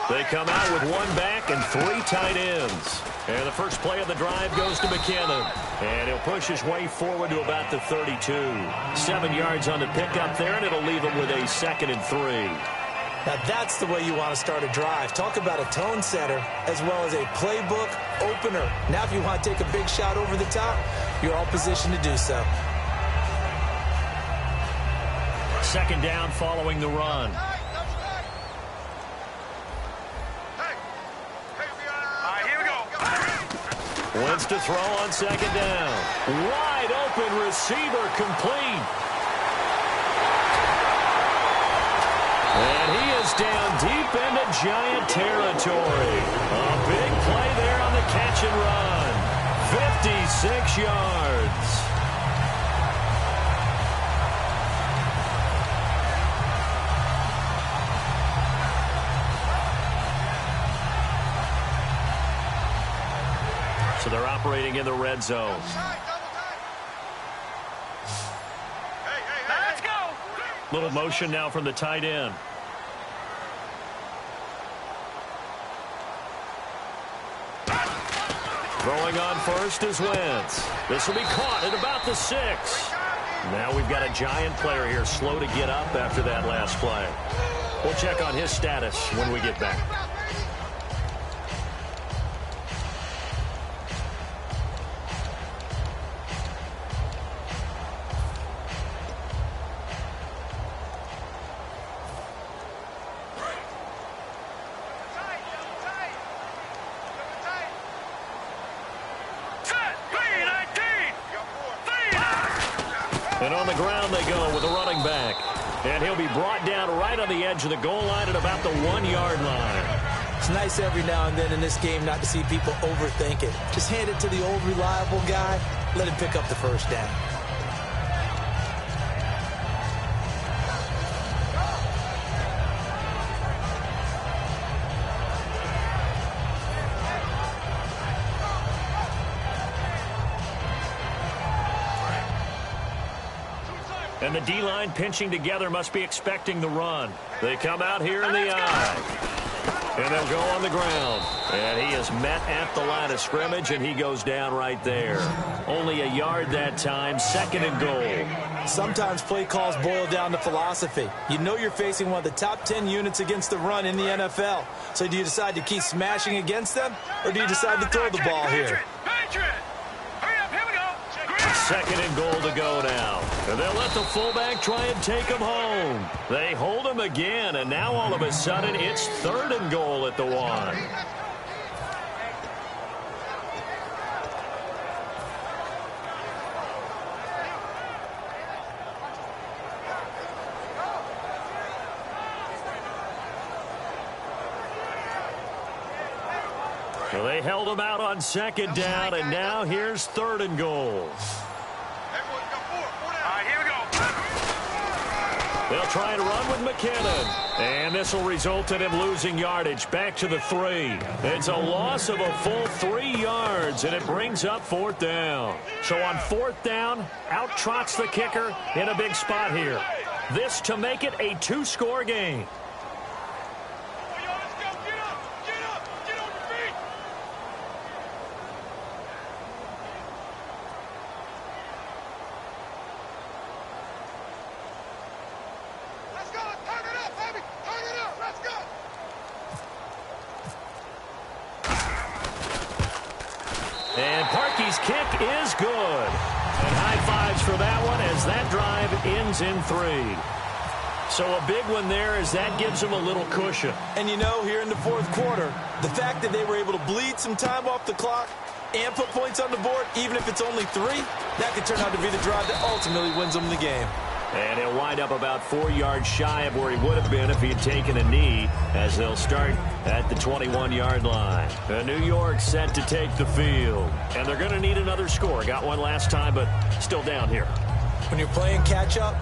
They come out with one back and 3 tight ends. And the first play of the drive goes to McKinnon. And he'll push his way forward to about the 32. 7 yards on the pickup there, and it'll leave him with a 2nd and 3. Now that's the way you want to start a drive. Talk about a tone setter as well as a playbook opener. Now if you want to take a big shot over the top, you're all positioned to do so. 2nd down following the run. Wants to throw on 2nd down. Wide open receiver complete. And he is down deep into Giant territory. A big play there on the catch and run. 56 yards. So they're operating in the red zone. Let's go. Little motion now from the tight end. Throwing on first is Wentz. This will be caught at about the 6. Now we've got a Giant player here slow to get up after that last play. We'll check on his status when we get back. And on the ground they go with a running back. And he'll be brought down right on the edge of the goal line at about the 1-yard line. It's nice every now and then in this game not to see people overthink it. Just hand it to the old reliable guy. Let him pick up the first down. And the D-line pinching together must be expecting the run. They come out here in the eye. And they'll go on the ground. And he is met at the line of scrimmage, and he goes down right there. Only a yard that time, 2nd and goal. Sometimes play calls boil down to philosophy. You know you're facing one of the top 10 units against the run in the NFL. So do you decide to keep smashing against them, or do you decide to throw the ball here? 2nd and goal to go now. And they'll let the fullback try and take him home. They hold him again, and now all of a sudden it's 3rd and goal at the 1. So they held him out on 2nd down, and now here's 3rd and goal. They'll try and run with McKinnon. And this will result in him losing yardage back to the 3. It's a loss of a full 3 yards, and it brings up 4th down. So on 4th down, out trots the kicker in a big spot here. This to make it a 2-score game. And Parkey's kick is good. And high fives for that one as that drive ends in 3. So a big one there as that gives them a little cushion. And you know, here in the fourth quarter, the fact that they were able to bleed some time off the clock and put points on the board, even if it's only 3, that could turn out to be the drive that ultimately wins them the game. And he'll wind up about 4 yards shy of where he would have been if he had taken a knee, as they'll start at the 21-yard line. New York set to take the field. And they're going to need another score. Got one last time, but still down here. When you're playing catch-up,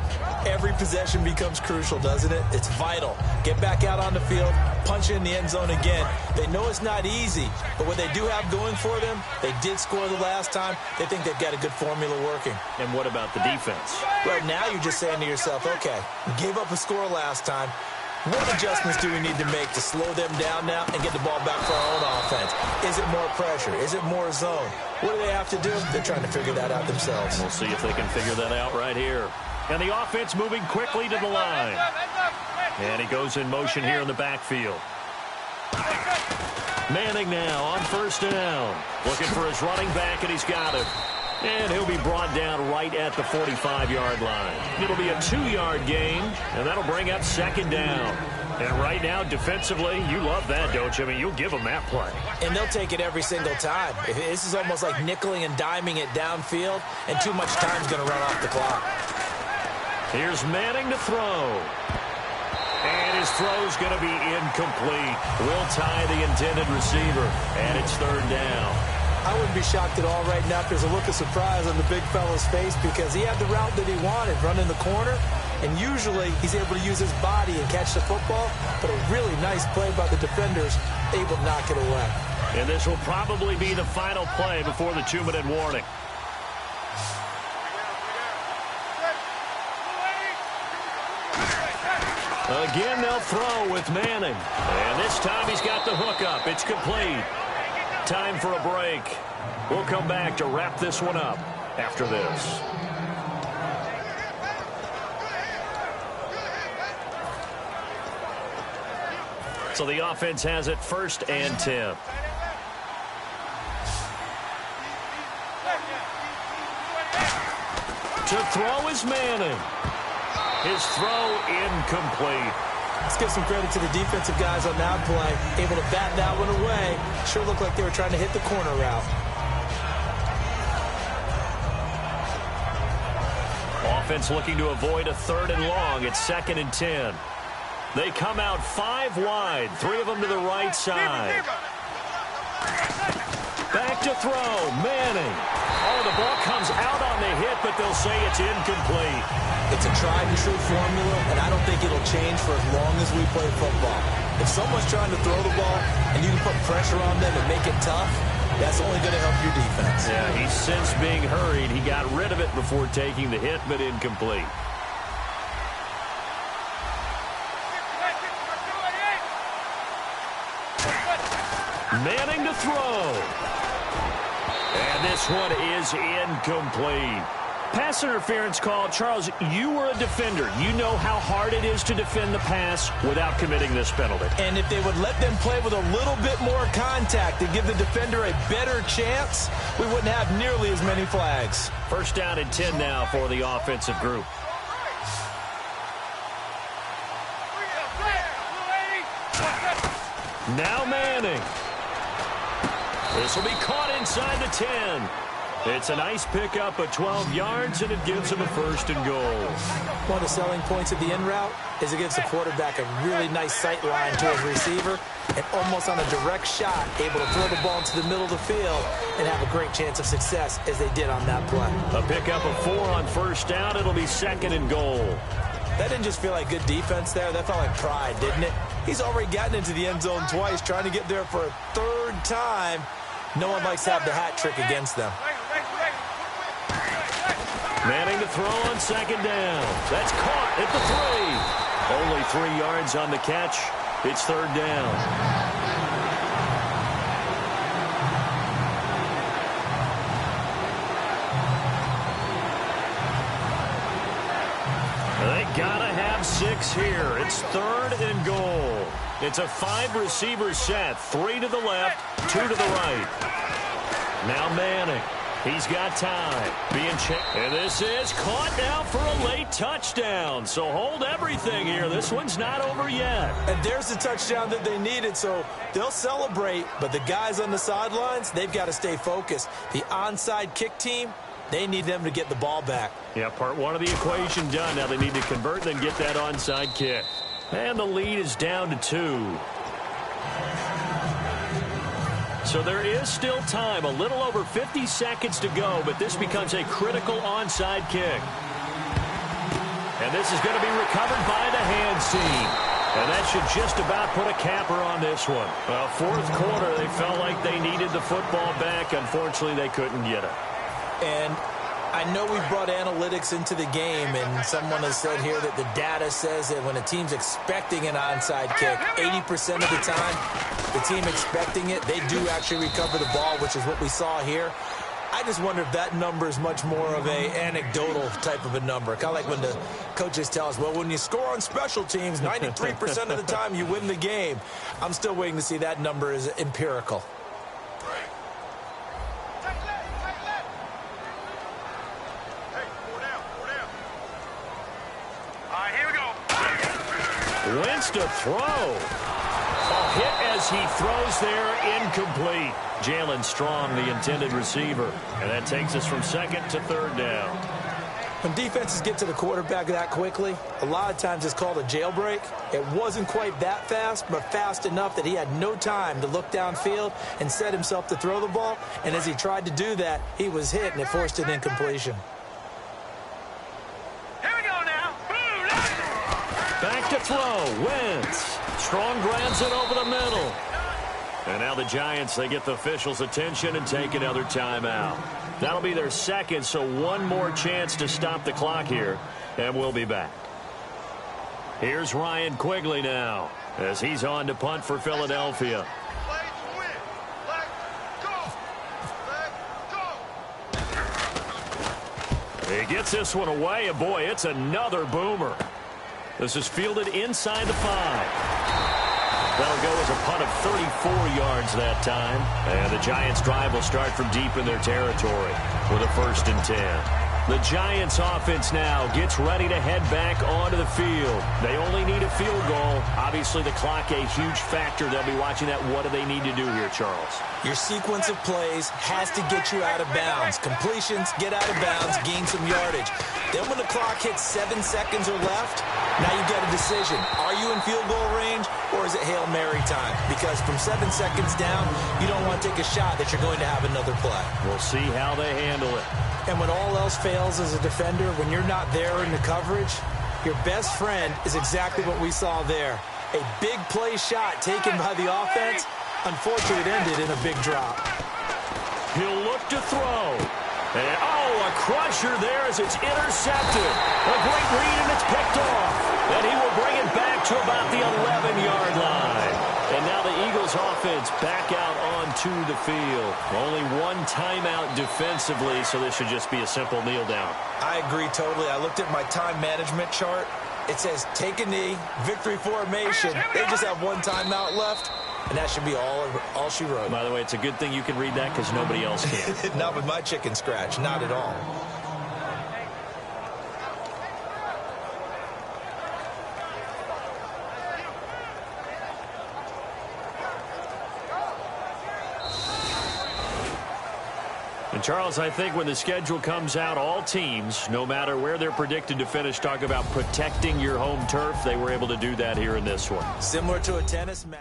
every possession becomes crucial, doesn't it? It's vital. Get back out on the field, punch in the end zone again. They know it's not easy, but what they do have going for them, they did score the last time. They think they've got a good formula working. And what about the defense? Right now, you're just saying to yourself, okay, we gave up a score last time. What adjustments do we need to make to slow them down now and get the ball back for our own offense? Is it more pressure? Is it more zone? What do they have to do? They're trying to figure that out themselves. We'll see if they can figure that out right here. And the offense moving quickly to the line. And he goes in motion here in the backfield. Manning now on first down. Looking for his running back, and he's got it. And he'll be brought down right at the 45-yard line. It'll be a 2-yard gain, and that'll bring up second down. And right now, defensively, you love that, don't you? I mean, you'll give them that play. And they'll take it every single time. This is almost like nickeling and diming it downfield, and too much time's going to run off the clock. Here's Manning to throw. And his throw's going to be incomplete. Will tie the intended receiver, and it's third down. I wouldn't be shocked at all right now if there's a look of surprise on the big fella's face because he had the route that he wanted, running the corner, and usually he's able to use his body and catch the football, but a really nice play by the defenders, able to knock it away. And this will probably be the final play before the 2-minute warning. Again, they'll throw with Manning. And this time he's got the hook up. It's complete. Time for a break. We'll come back to wrap this one up after this. So the offense has it 1st and 10. To throw is Manning. His throw incomplete. Let's give some credit to the defensive guys on that play. Able to bat that one away. Sure looked like they were trying to hit the corner route. Offense looking to avoid a 3rd and long. It's 2nd and 10. They come out 5 wide. 3 of them to the right side. Back to throw. Manning. Oh, the ball comes out on the hit, but they'll say it's incomplete. It's a tried-and-true formula, and I don't think it'll change for as long as we play football. If someone's trying to throw the ball and you can put pressure on them and make it tough, that's only going to help your defense. Yeah, he's since being hurried. He got rid of it before taking the hit, but incomplete. Manning to throw. And this one is incomplete. Pass interference call. Charles, you were a defender. You know how hard it is to defend the pass without committing this penalty. And if they would let them play with a little bit more contact and give the defender a better chance, we wouldn't have nearly as many flags. 1st down and 10 now for the offensive group. Now Manning. This will be caught inside the 10. It's a nice pickup of 12 yards, and it gives him a 1st and goal. One of the selling points of the in route is it gives the quarterback a really nice sight line to his receiver and almost on a direct shot able to throw the ball into the middle of the field and have a great chance of success as they did on that play. A pickup of 4 on 1st down. It'll be 2nd and goal. That didn't just feel like good defense there. That felt like pride, didn't it? He's already gotten into the end zone twice, trying to get there for a 3rd time. No one likes to have the hat trick against them. Manning to throw on 2nd down. That's caught at the 3. Only 3 yards on the catch. It's 3rd down. They gotta have 6 here. It's 3rd and goal. It's a 5-receiver set. 3 to the left, 2 to the right. Now Manning. He's got time. Being checked. And this is caught now for a late touchdown. So hold everything here. This one's not over yet. And there's the touchdown that they needed, so they'll celebrate. But the guys on the sidelines, they've got to stay focused. The onside kick team, they need them to get the ball back. Yeah, part one of the equation done. Now they need to convert and then get that onside kick. And the lead is down to 2. So there is still time, a little over 50 seconds to go, but this becomes a critical onside kick. And this is going to be recovered by the hands team. And that should just about put a capper on this one. Well, fourth quarter, they felt like they needed the football back. Unfortunately, they couldn't get it. And I know we brought analytics into the game, and someone has said here that the data says that when a team's expecting an onside kick, 80% of the time, the team expecting it, they do actually recover the ball, which is what we saw here. I just wonder if that number is much more of a anecdotal type of a number. Kind of like when the coaches tell us, well, when you score on special teams, 93% of the time you win the game. I'm still waiting to see that number is empirical. Wentz to throw. A hit as he throws there, incomplete. Jalen Strong, the intended receiver. And that takes us from second to third down. When defenses get to the quarterback that quickly, a lot of times it's called a jailbreak. It wasn't quite that fast, but fast enough that he had no time to look downfield and set himself to throw the ball. And as he tried to do that, he was hit, and it forced an incompletion. Back to throw. Wentz. Strong grabs it over the middle. And now the Giants, they get the officials' attention and take another timeout. That'll be their second, so one more chance to stop the clock here, and we'll be back. Here's Ryan Quigley now as he's on to punt for Philadelphia. He gets this one away, and boy, it's another boomer. This is fielded inside the 5. That'll go as a punt of 34 yards that time. And the Giants' drive will start from deep in their territory with a 1st and 10. The Giants' offense now gets ready to head back onto the field. They only need a field goal. Obviously, the clock a huge factor. They'll be watching that. What do they need to do here, Charles? Your sequence of plays has to get you out of bounds. Completions, get out of bounds, gain some yardage. Then when the clock hits 7 seconds or left, now you get a decision. Are you in field goal range, or is it Hail Mary time? Because from 7 seconds down, you don't want to take a shot that you're going to have another play. We'll see how they handle it. And when all else fails as a defender, when you're not there in the coverage, your best friend is exactly what we saw there. A big play shot taken by the offense. Unfortunately, it ended in a big drop. He'll look to throw. And, a crusher there as it's intercepted. A great read, and it's picked off. And he will bring it back to about the 11-yard line. And now the Eagles offense back out onto the field. Only one timeout defensively, so this should just be a simple kneel down. I agree totally. I looked at my time management chart. It says take a knee, victory formation. They just have one timeout left, and that should be all she wrote. By the way, it's a good thing you can read that because nobody else can. Not with my chicken scratch, not at all. And Charles, I think when the schedule comes out, all teams, no matter where they're predicted to finish, talk about protecting your home turf. They were able to do that here in this one. Similar to a tennis match.